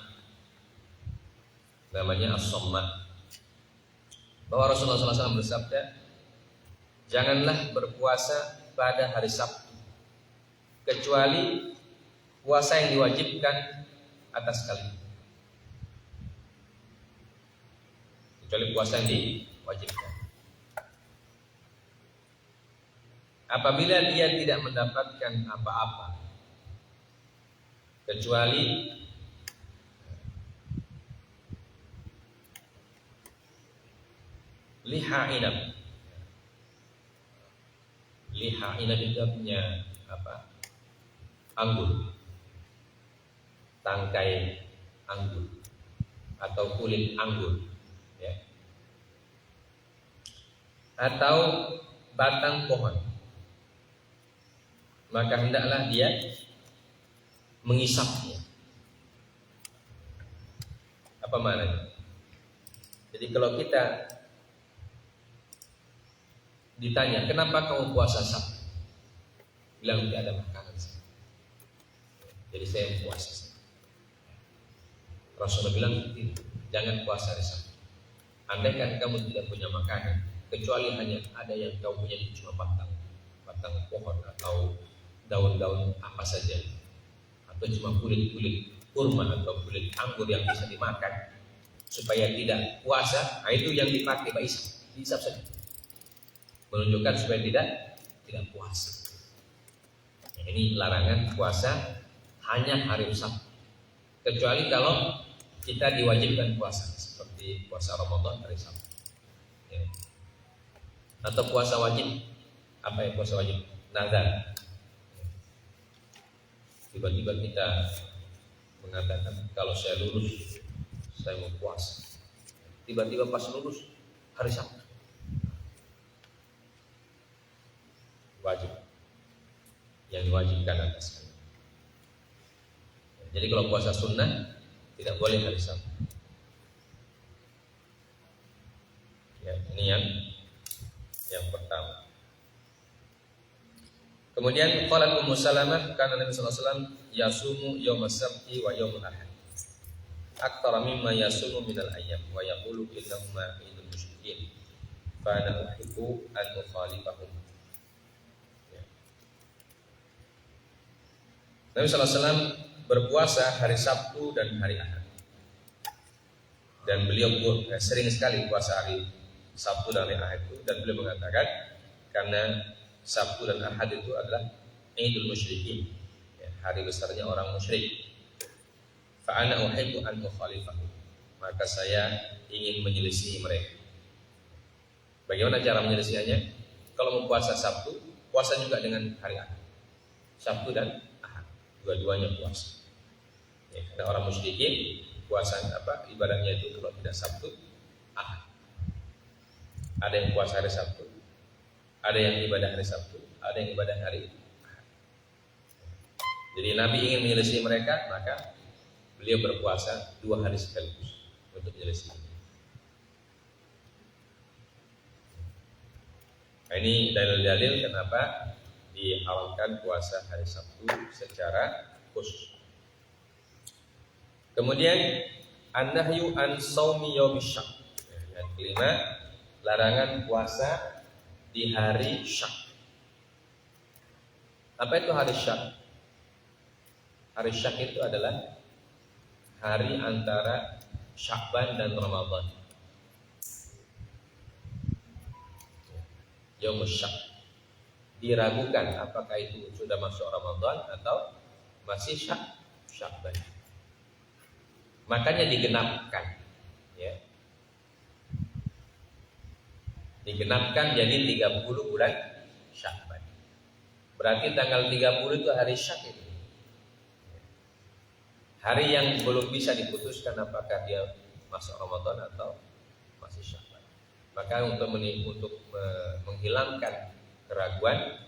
Speaker 2: namanya As-Samma, bahwa Rasulullah SAW bersabda, janganlah berpuasa pada hari Sabtu kecuali puasa yang diwajibkan atas kalian. kecuali puasa yang diwajibkan. Apabila dia tidak mendapatkan apa-apa kecuali liha inab. Liha inab itu artinya apa? Anggur, tangkai anggur atau kulit anggur, ya. Atau batang pohon, maka hendaklah dia mengisapnya. Apa maknanya? Jadi kalau kita ditanya, kenapa kamu puasa Sabtu? Bilang tidak ada makanan. Jadi saya puasa. Rasulullah bilang, jangan puasa hari Sabtu. Andaikan kamu tidak punya makanan, kecuali hanya ada yang kamu punya cuma batang pohon atau daun-daun apa saja, atau cuma kulit-kulit kurma atau kulit anggur yang bisa dimakan supaya tidak puasa, nah itu yang dipakai Pak Isa, dihisap saja, menunjukkan supaya tidak puasa. Nah, ini larangan puasa hanya hari Sabtu, kecuali kalau kita diwajibkan puasa seperti puasa Ramadan hari Sabtu, ya. Atau puasa wajib. Apa yang puasa wajib? Nazar. Tiba-tiba kita mengatakan kalau saya lulus saya mau puasa. Tiba-tiba pas lulus hari Sabtu, wajib. Yang diwajibkan atas kami. Jadi kalau puasa sunnah tidak boleh hari Sabtu. Ya, ini yang pertama. Kemudian qala Ummu Salamah kana Nabi sallallahu alaihi wasallam yasumu yaumas sabti wa yaumul ahad aktsara mimma yasumu minal ayyam wa yaqulu innahuma idul musyrikin fa ana uhibbu an ukhalifahum. Ya. Nabi sallallahu alaihi wasallam berpuasa hari Sabtu dan hari Ahad. Dan beliau sering sekali puasa hari Sabtu dan hari Ahad itu, dan beliau mengatakan karena Sabtu dan Ahad itu adalah Idul Musyrikin, ya, hari besarnya orang musyrik. Fa ana uhibbu an ukhalifahu, maka saya ingin menyelisihi mereka. Bagaimana cara menyelisihinya? Kalau mau puasa Sabtu, puasa juga dengan hari Ahad. Sabtu dan Ahad, dua-duanya puasa. Ya, karena orang musyrikin puasa ibadahnya itu kalau tidak Sabtu, Ahad. Ada yang puasa hari Sabtu, ada yang ibadah hari Sabtu, ada yang ibadah hari Ahad. Jadi Nabi ingin menyelesaikan mereka, maka beliau berpuasa 2 hari sekaligus untuk menyelesaikan. Nah, ini dalil-dalil kenapa diharamkan puasa hari Sabtu secara khusus. Kemudian an-nahyu an shaumi yaumish syak. Yang kelima, larangan puasa di hari syak. Apa itu hari syak? Hari syak itu adalah hari antara Sya'ban dan Ramadan. Yaumish syak. Diragukan apakah itu sudah masuk Ramadan atau masih Sya'ban. Makanya digenapkan, ya. Digenapkan jadi 30 bulan Sya'ban. Berarti tanggal 30 itu hari Syak itu. Hari yang belum bisa diputuskan apakah dia masuk Ramadan atau masih Sya'ban. Maka untuk menghilangkan keraguan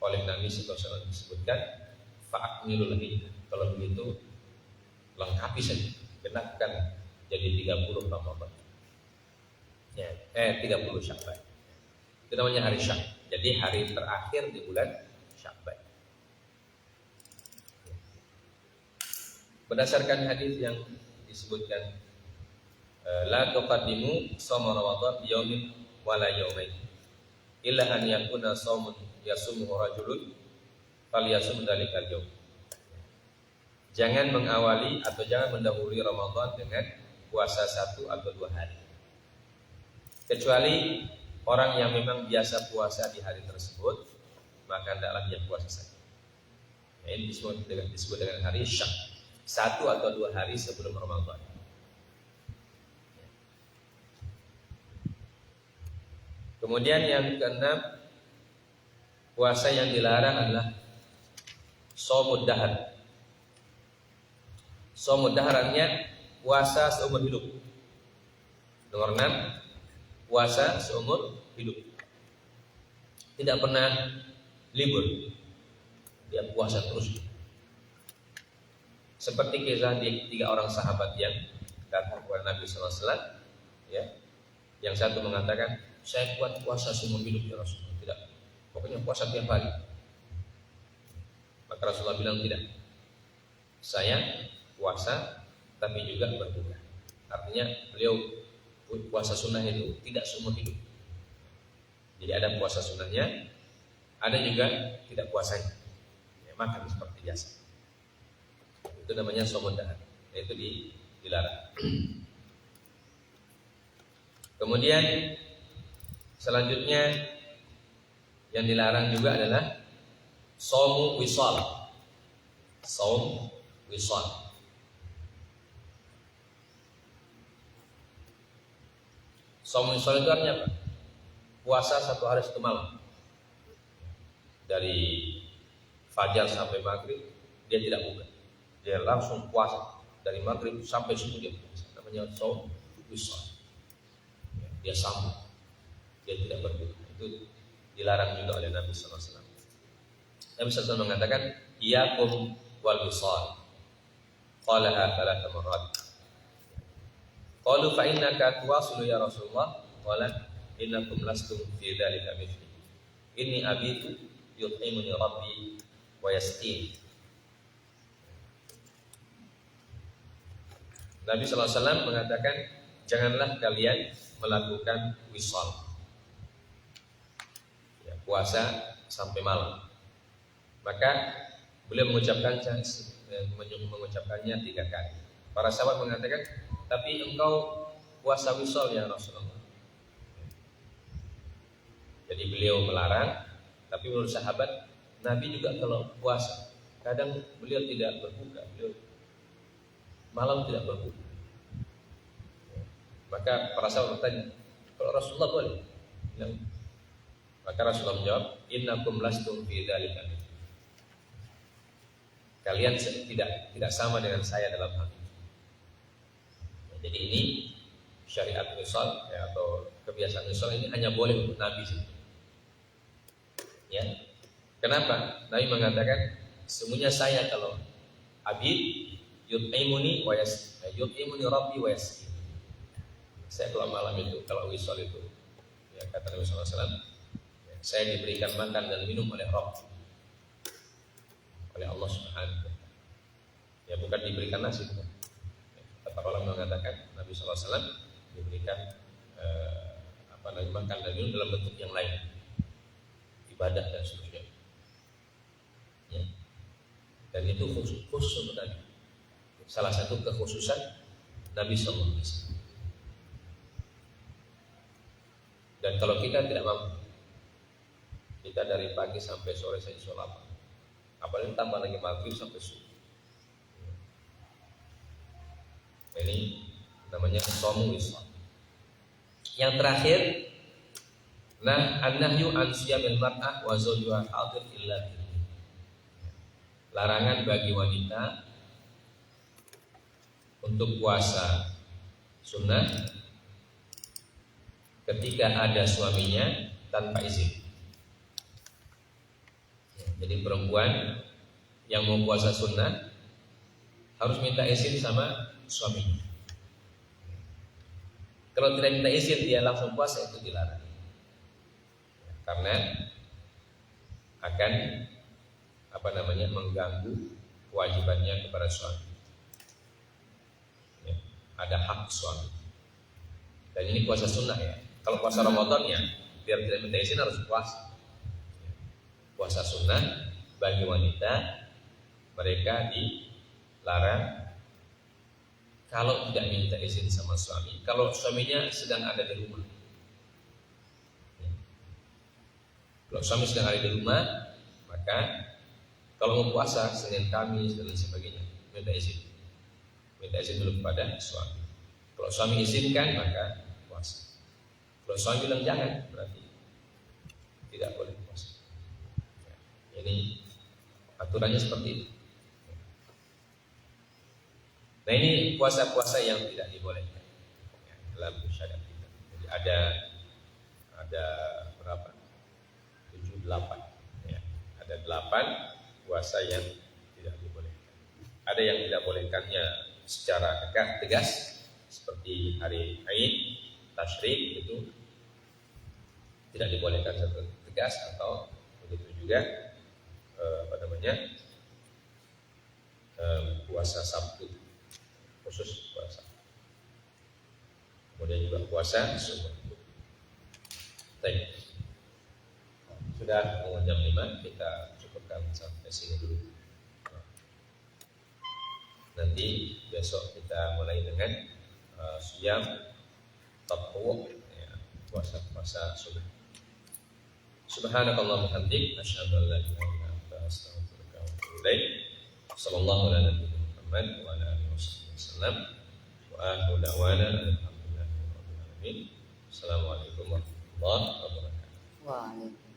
Speaker 2: oleh Nabi SAW disebutkan fa'akmilul iddah. Kalau begitu lengkapi saja, genapkan jadi 30 Ramadan. Ya, 30 Sya'ban. Itu namanya hari Syak. Jadi hari terakhir di bulan Sya'ban. Berdasarkan hadis yang disebutkan la tuqaddimu shauma Ramadan biyaumin wala yaumain illa an yakuna shaumun yasumuhu rajulun falyasum dzalikal yaum. Jangan mengawali atau jangan mendahului Ramadan dengan puasa 1 atau 2 hari. Kecuali orang yang memang biasa puasa di hari tersebut, maka hendaklah dia puasa saja. Ini disebut dengan hari syak, 1 atau 2 hari sebelum Ramadan. Kemudian yang keenam, puasa yang dilarang adalah shaumud dahar. Shaumud dahar artinya puasa seumur hidup. Nomor 6, puasa seumur hidup. Tidak pernah libur. Dia puasa terus. Seperti kisah 3 orang sahabat yang datang kepada Nabi sallallahu alaihi wasallam, ya. Yang satu mengatakan, "Saya kuat puasa seumur hidup ya Rasulullah." Tidak. Pokoknya puasa tiap hari. Maka Rasulullah bilang, "Tidak. Saya puasa tapi juga berbuka." Artinya beliau puasa sunnah itu tidak seumur hidup. Jadi ada puasa sunnahnya, ada juga tidak puasanya. Ya, makan seperti biasa. Itu namanya shaumud dahar. Itu dilarang. Kemudian selanjutnya yang dilarang juga adalah shaum wisal. Shaum wisal. Shaum wisal itu artinya apa? Puasa 1 hari 1 malam. Dari fajar sampai maghrib dia tidak buka. Dia langsung puasa dari maghrib sampai subuh dia puasa. Namanya shaum wisal. Dia sambung, dia tidak berbuka. Itu dilarang juga oleh Nabi sallallahu alaihi wasallam. Nabi sallallahu alaihi wasallam mengatakan, "Iyyakum wal wisal." Qalaha 3 marrat. Qalu fa innaka tuwasilu ya Rasulullah. Qala innakum lastum fi dzalika mithli. Inni abitu yut'imuni rabbi wa yasqini. Nabi sallallahu alaihi wasallam mengatakan, janganlah kalian melakukan wisal, ya, puasa sampai malam. Maka beliau mengucapkannya 3 kali. Para sahabat mengatakan, tapi engkau puasa wisal ya Rasulullah. Jadi beliau melarang, tapi menurut sahabat Nabi juga kalau puasa kadang beliau tidak berbuka, beliau malam tidak berbuka. Maka para sahabat bertanya, kalau Rasulullah boleh? Ya. Maka Rasulullah menjawab, innakum lastum fi dzalika. Kalian tidak sama dengan saya dalam hal ini. Jadi ini syariat wisal, ya, atau kebiasaan wisal ini hanya boleh untuk Nabi saja. Ya. Kenapa? Nabi mengatakan, semuanya saya kalau abid yut'imuni wa yut'imuni rabbi wa yasqini. Saya kalau malam itu, kalau wisal itu, ya, kata Nabi sallallahu alaihi wasallam, ya, saya diberikan makan dan minum oleh Rabb, oleh Allah Subhanahu wa taala. Ya, bukan diberikan nasi, bukan. Ya, kata orang mengatakan Nabi sallallahu alaihi wasallam diberikan makan dan minum dalam bentuk yang lain, ibadah dan seterusnya. Ya. Dan itu khusus untuk Nabi. Salah satu kekhususan Nabi sallallahu alaihi wasallam. Dan kalau kita tidak mampu, kita dari pagi sampai sore saja sholat, apalagi tambah lagi maghrib sampai subuh. Ini namanya shaum wisal. Yang terakhir, an-nahyu an siyamil mar'ah wa zawjuha hadir illa bihi. Larangan bagi wanita untuk puasa sunnah ketika ada suaminya tanpa izin. Jadi perempuan yang mau puasa sunnah harus minta izin sama suaminya. Kalau tidak minta izin dia langsung puasa, itu dilarang. Karena akan mengganggu kewajibannya kepada suami. Ya, ada hak suami. Dan ini puasa sunnah ya. Kalau puasa Ramadan ya, biar tidak minta izin harus puasa. Puasa sunnah bagi wanita, mereka dilarang kalau tidak minta izin sama suami. Kalau suaminya sedang ada di rumah, Kalau suami sedang ada di rumah, maka kalau mau puasa Senin, Kamis dan lain sebagainya, minta izin dulu kepada suami. Kalau suami izinkan, maka puasa. Kalau suami bilang jangan, berarti tidak boleh puasa. Ini aturannya seperti itu. Nah, ini puasa-puasa yang tidak dibolehkan dalam syariat kita. Jadi ada berapa? 7, 8. Ya. Ada 8 puasa yang tidak dibolehkan. Ada yang tidak bolehkannya secara tegas, seperti hari Aid, Tasyrik, itu tidak dibolehkan secara tegas, atau begitu juga puasa Sabtu, khusus puasa. Kemudian juga puasa Sunnah. Baik. Sudah mau jam 5, kita cukupkan sampai sini dulu. Nanti besok kita mulai dengan siyam tatawwu, ya, puasa sunnah. Subhanakallahumma hamdik, asyhadu an la ilaha illa anta, astaghfiruka wa atubu ilaik. Sallallahu ala nabiyyina Muhammad wa ala alihi wasallam. Wa akhiru da'wana alhamdulillahi rabbil alamin. Assalamualaikum warahmatullahi wabarakatuh.
Speaker 3: Waalaikumsalam.